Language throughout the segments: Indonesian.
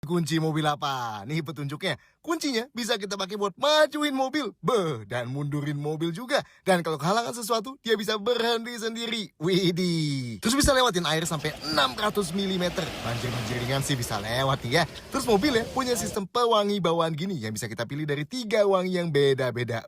Kunci mobil apa? Nih petunjuknya. Kuncinya bisa kita pakai buat majuin mobil. Dan mundurin mobil juga. Dan kalau kehalangan sesuatu, dia bisa berhenti sendiri. Widih. Terus bisa lewatin air sampai 600 mm. Banjir-banjir ringan sih bisa lewat nih ya. Terus mobilnya punya sistem pewangi bawaan gini yang bisa kita pilih dari 3 wangi yang beda-beda.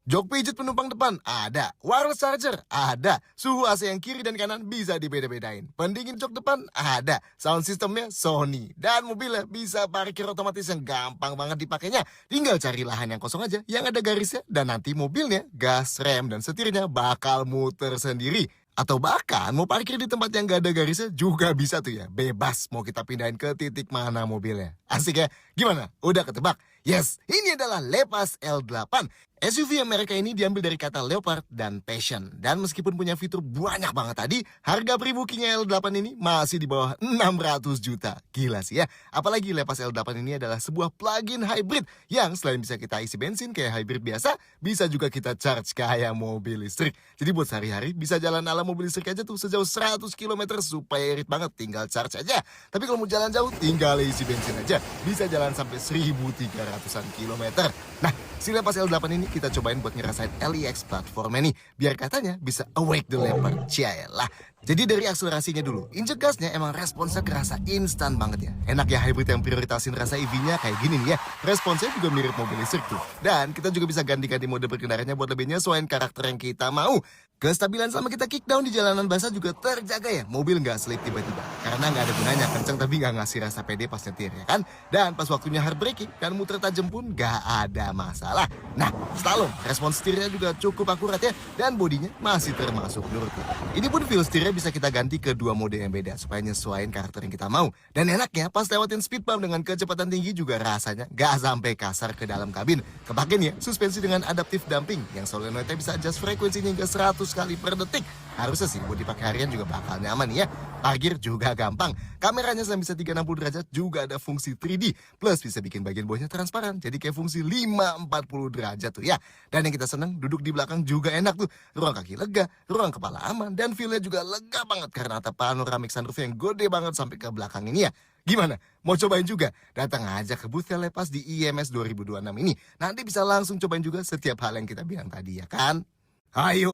Jok pijit penumpang depan ada. Wireless charger ada. Suhu AC yang kiri dan kanan bisa dibeda-bedain. Pendingin jok depan ada. Sound systemnya Sony. Dan mobilnya bisa parkir otomatis yang gampang banget dipakainya. Tinggal cari lahan yang kosong aja yang ada garisnya. Dan nanti mobilnya, gas, rem, dan setirnya bakal muter sendiri. Atau bahkan mau parkir di tempat yang gak ada garisnya juga bisa tuh ya. Bebas mau kita pindahin ke titik mana mobilnya. Asik ya? Gimana? Udah ketebak? Yes, ini adalah Lepas L8. SUV Amerika ini diambil dari kata leopard dan passion. Dan meskipun punya fitur banyak banget tadi, harga pre-bookingnya L8 ini masih di bawah 600 juta. Gila sih ya. Apalagi Lepas L8 ini adalah sebuah plug-in hybrid yang selain bisa kita isi bensin kayak hybrid biasa, bisa juga kita charge kayak mobil listrik. Jadi buat sehari-hari bisa jalan ala mobil listrik aja tuh sejauh 100 km supaya irit banget, tinggal charge aja. Tapi kalau mau jalan jauh, tinggal isi bensin aja. Bisa jalan sampai 1.300-an kilometer. Nah, si Lepas L8 ini kita cobain buat ngerasain LEX platformnya nih. Biar katanya bisa awake the leopard. Cialah. Jadi dari akselerasinya dulu, injek gasnya emang responsnya kerasa instan banget ya. Enak ya hybrid yang prioritasin rasa EV-nya kayak gini nih ya. Responsnya juga mirip mobil listrik tuh. Dan kita juga bisa ganti-ganti mode berkendaranya buat lebih nyesuaiin karakter yang kita mau. Kestabilan sama kita kickdown di jalanan basah juga terjaga ya. Mobil nggak slip tiba-tiba. Karena nggak ada gunanya kenceng tapi nggak ngasih rasa pede pas nyetir ya kan. Dan pas waktunya hard braking dan muter tajam pun nggak ada masalah. Nah, slalom, respons setirnya juga cukup akurat ya. Dan bodinya masih termasuk lurus. Ini pun feel setirnya bisa kita ganti ke 2 mode yang beda supaya nyesuaiin karakter yang kita mau. Dan enaknya pas lewatin speed bump dengan kecepatan tinggi juga rasanya nggak sampai kasar ke dalam kabin. Kepake nih ya, suspensi dengan adaptive damping yang solenoidnya bisa adjust frekuensinya hingga 100 kali per detik. Harusnya sih buat dipakai harian juga bakal nyaman ya. Parkir juga gampang. Kameranya selain bisa 360 derajat juga ada fungsi 3D. Plus bisa bikin bagian bawahnya transparan. Jadi kayak fungsi 540 derajat tuh ya. Dan yang kita seneng duduk di belakang juga enak tuh. Ruang kaki lega, ruang kepala aman, dan feel-nya juga lega banget karena atap panoramik sunroof yang gede banget sampai ke belakang ini ya. Gimana? Mau cobain juga? Datang aja ke booth Lepas di IMS 2026 ini. Nanti bisa langsung cobain juga setiap hal yang kita bilang tadi ya kan? Ayo